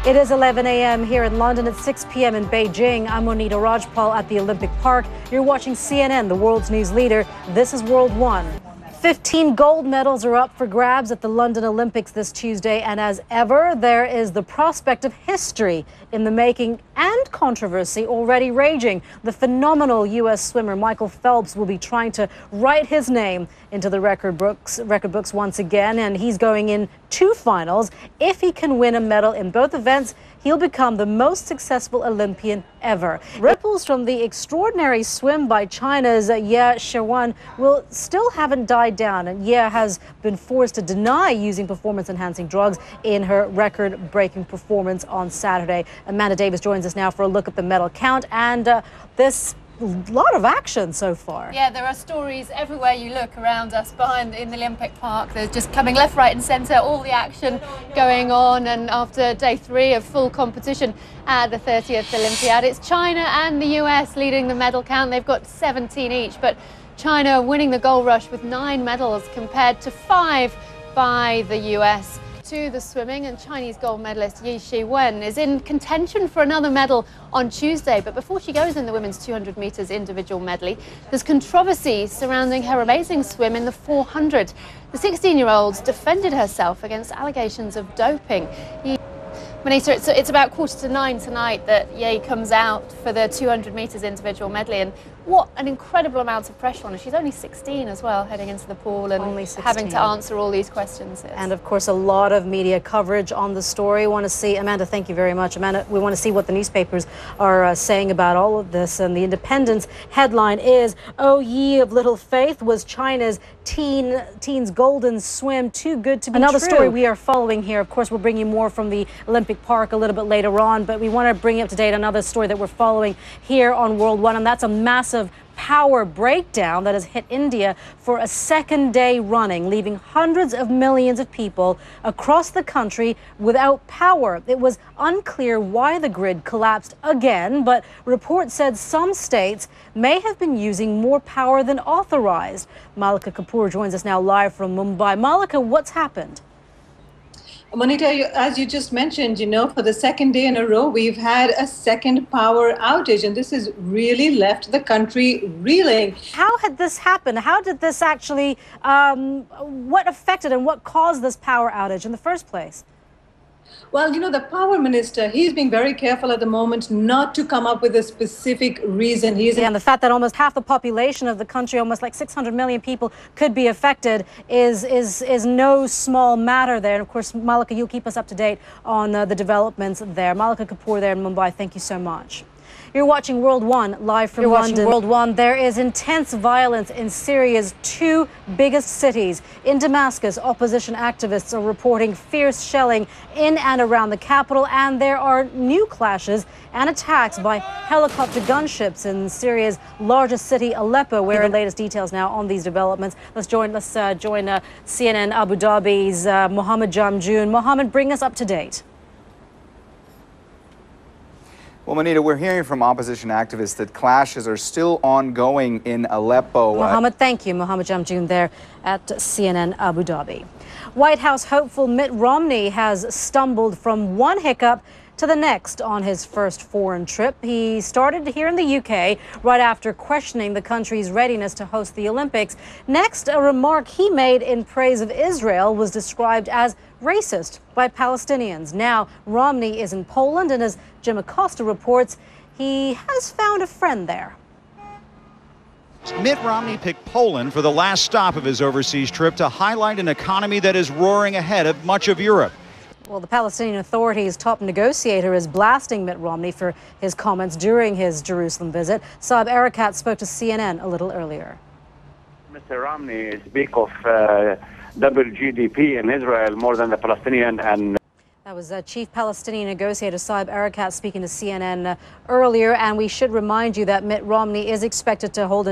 It is 11 a.m. here in London. It's 6 p.m. in Beijing. I'm Monita Rajpal at the Olympic Park. You're watching CNN, the world's news leader. This is World One. 15 gold medals are up for grabs at the London Olympics this Tuesday, and as ever, there is the prospect of history in the making and controversy already raging. The phenomenal U.S. swimmer Michael Phelps will be trying to write his name into the record books once again, and he's going in 2 finals. If he can win a medal in both events, he'll become the most successful Olympian ever. Ripples from the extraordinary swim by China's Jul31 will still haven't died down, and Ye has been forced to deny using performance-enhancing drugs in her record-breaking performance on Saturday. Amanda Davis joins us now for a look at the medal count and this lot of action so far. Yeah, there are stories everywhere you look around us behind in the Olympic Park. They're just coming left, right and centre, all the action going on. And after day 3 of full competition at the 30th Olympiad, it's China and the US leading the medal count. They've got 17 each, but China winning the gold rush with 9 medals compared to 5 by the US. To the swimming, and Chinese gold medalist Ye Shiwen is in contention for another medal on Tuesday. But before she goes in the women's 200 metres individual medley, there's controversy surrounding her amazing swim in the 400. The 16-year-old defended herself against allegations of doping. Monita, it's about 8:45 tonight that Ye comes out for the 200 metres individual medley, and what an incredible amount of pressure on her. She's only 16 as well, heading into the pool and having to answer all these questions. And of course, a lot of media coverage on the story. Want to see, Amanda, thank you very much. Amanda, we want to see what the newspapers are saying about all of this. And the Independent's headline is, "Oh, ye of little faith, was China's teens golden swim too good to be Another true?" Story we are following here. Of course, we'll bring you more from the Olympic Park a little bit later on, but we want to bring you up to date another story that we're following here on World One, and that's a massive power breakdown that has hit India for a second day running, leaving hundreds of millions of people across the country without power. It was unclear why the grid collapsed again, but reports said some states may have been using more power than authorized. Malika Kapoor joins us now live from Mumbai. Malika, what's happened? Monita, as you just mentioned, for the second day in a row, we've had a second power outage, and this has really left the country reeling. How had this happened? How did this actually, what affected and what caused this power outage in the first place? Well, the power minister, he's being very careful at the moment not to come up with a specific reason. And the fact that almost half the population of the country, almost like 600 million people, could be affected is no small matter there. And of course, Malika, you'll keep us up to date on the developments there. Malika Kapoor there in Mumbai, thank you so much. You're watching World One live from London. World One. There is intense violence in Syria's 2 biggest cities. In Damascus, opposition activists are reporting fierce shelling in and around the capital, and there are new clashes and attacks by helicopter gunships in Syria's largest city, Aleppo, where the latest details now on these developments. Let's join CNN Abu Dhabi's Mohammed Jamjoon. Mohammed, bring us up to date. Well, Monita, we're hearing from opposition activists that clashes are still ongoing in Aleppo. Mohammed, thank you. Mohammed Jamjoon there at CNN Abu Dhabi. White House hopeful Mitt Romney has stumbled from one hiccup to the next on his first foreign trip. He started here in the UK right after questioning the country's readiness to host the Olympics. Next, a remark he made in praise of Israel was described as racist by Palestinians. Now, Romney is in Poland, and as Jim Acosta reports, he has found a friend there. Mitt Romney picked Poland for the last stop of his overseas trip to highlight an economy that is roaring ahead of much of Europe. Well, the Palestinian Authority's top negotiator is blasting Mitt Romney for his comments during his Jerusalem visit. Saab Erekat spoke to CNN a little earlier. Mr. Romney speaks of double GDP in Israel more than the Palestinian and That was Chief Palestinian negotiator Saeb Erekat speaking to CNN earlier, and we should remind you that Mitt Romney is expected to hold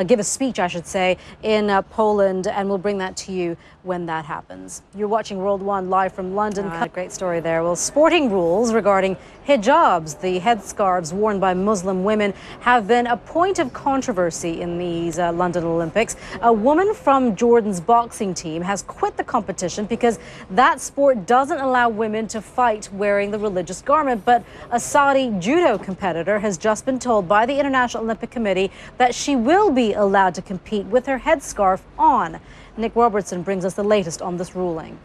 give a speech, I should say, in Poland, and we'll bring that to you when that happens. You're watching World One live from London. Great story there. Well, sporting rules regarding hijabs, the headscarves worn by Muslim women, have been a point of controversy in these London Olympics. A woman from Jordan's boxing team has quit the competition because that sport doesn't allow women to fight wearing the religious garment. But a Saudi judo competitor has just been told by the International Olympic Committee that she will be allowed to compete with her headscarf on. Nick Robertson brings us the latest on this ruling.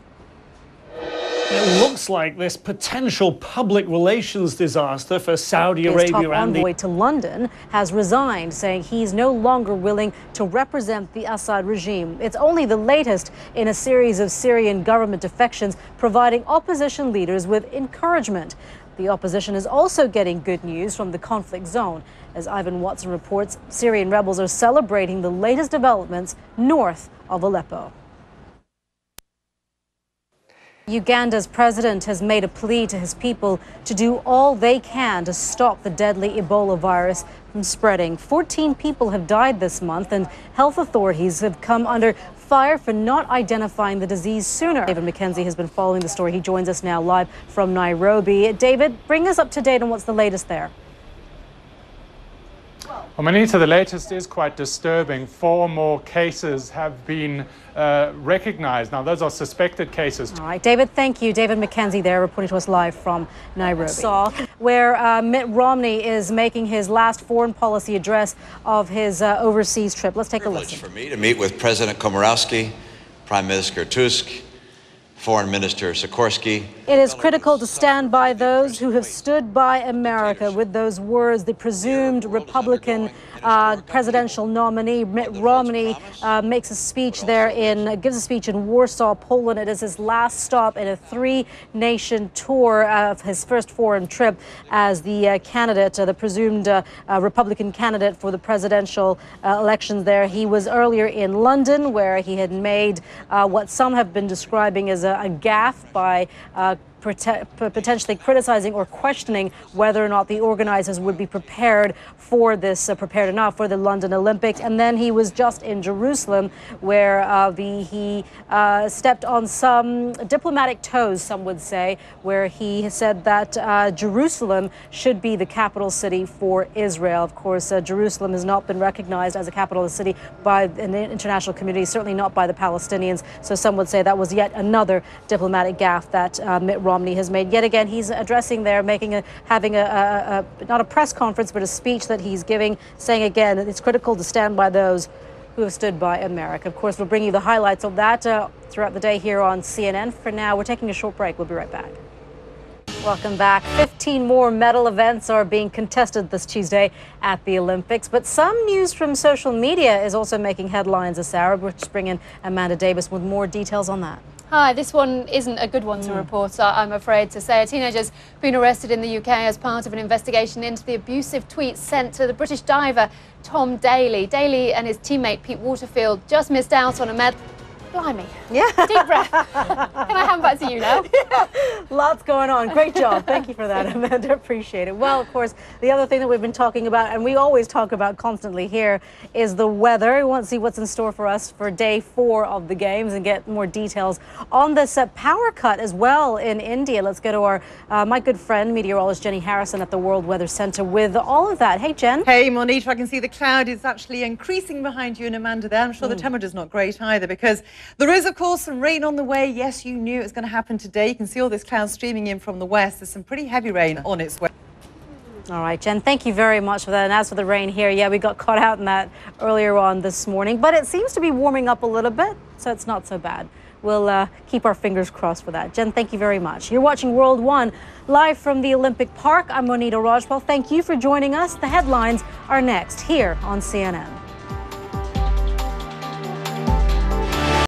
It looks like this potential public relations disaster for Saudi Arabia. His top and envoy to London has resigned, saying he's no longer willing to represent the Assad regime. It's only the latest in a series of Syrian government defections, providing opposition leaders with encouragement. The opposition is also getting good news from the conflict zone. As Ivan Watson reports, Syrian rebels are celebrating the latest developments north of Aleppo. Uganda's president has made a plea to his people to do all they can to stop the deadly Ebola virus from spreading. 14 people have died this month, and health authorities have come under fire for not identifying the disease sooner. David McKenzie has been following the story. He joins us now live from Nairobi. David, bring us up to date on what's the latest there. Well, Monita, the latest is quite disturbing. 4 more cases have been recognized. Now, those are suspected cases. All right, David, thank you. David McKenzie there reporting to us live from Nairobi. Where Mitt Romney is making his last foreign policy address of his overseas trip. Let's take a listen. For me to meet with President Komorowski, Prime Minister Tusk, Foreign Minister Sikorsky. It is critical to stand by those who have stood by America. With those words, the presumed Republican presidential nominee Mitt Romney makes a speech there gives a speech in Warsaw, Poland. It is his last stop in a 3-nation tour of his first foreign trip as the candidate, the presumed Republican candidate for the presidential elections there. He was earlier in London, where he had made what some have been describing as a gaffe by potentially criticizing or questioning whether or not the organizers would be prepared for this, prepared enough for the London Olympics. And then he was just in Jerusalem, where he stepped on some diplomatic toes, some would say, where he said that Jerusalem should be the capital city for Israel. Of course, Jerusalem has not been recognized as a capital city by an international community, certainly not by the Palestinians. So some would say that was yet another diplomatic gaffe that Mitt Romney has made. Yet again, he's addressing there, having not a press conference, but a speech that he's giving, saying again that it's critical to stand by those who have stood by America. Of course, we'll bring you the highlights of that throughout the day here on CNN. For now, we're taking a short break. We'll be right back. Welcome back. 15 more medal events are being contested this Tuesday at the Olympics. But some news from social media is also making headlines this hour. We'll just bring in Amanda Davis with more details on that. Hi, this one isn't a good one to report, I'm afraid to say. A teenager's been arrested in the UK as part of an investigation into the abusive tweets sent to the British diver Tom Daley. Daley and his teammate Pete Waterfield just missed out on a medal. Blimey. Yeah. Deep breath. Can I hand back to you now? Yeah. Lots going on. Great job. Thank you for that, Amanda. Appreciate it. Well, of course, the other thing that we've been talking about, and we always talk about constantly here, is the weather. We want to see what's in store for us for day 4 of the games and get more details on this power cut as well in India. Let's go to our my good friend, meteorologist Jenny Harrison at the World Weather Center with all of that. Hey, Jen. Hey, Monita. I can see the cloud is actually increasing behind you and Amanda there. I'm sure the temperature's not great either, because there is, of course, some rain on the way. Yes, you knew it was going to happen today. You can see all this cloud streaming in from the west. There's some pretty heavy rain on its way. All right, Jen, thank you very much for that. And as for the rain here, yeah, we got caught out in that earlier on this morning, but it seems to be warming up a little bit, so it's not so bad. We'll keep our fingers crossed for that. Jen, thank you very much. You're watching World 1 live from the Olympic Park. I'm Monita Rajpal. Thank you for joining us. The headlines are next here on CNN.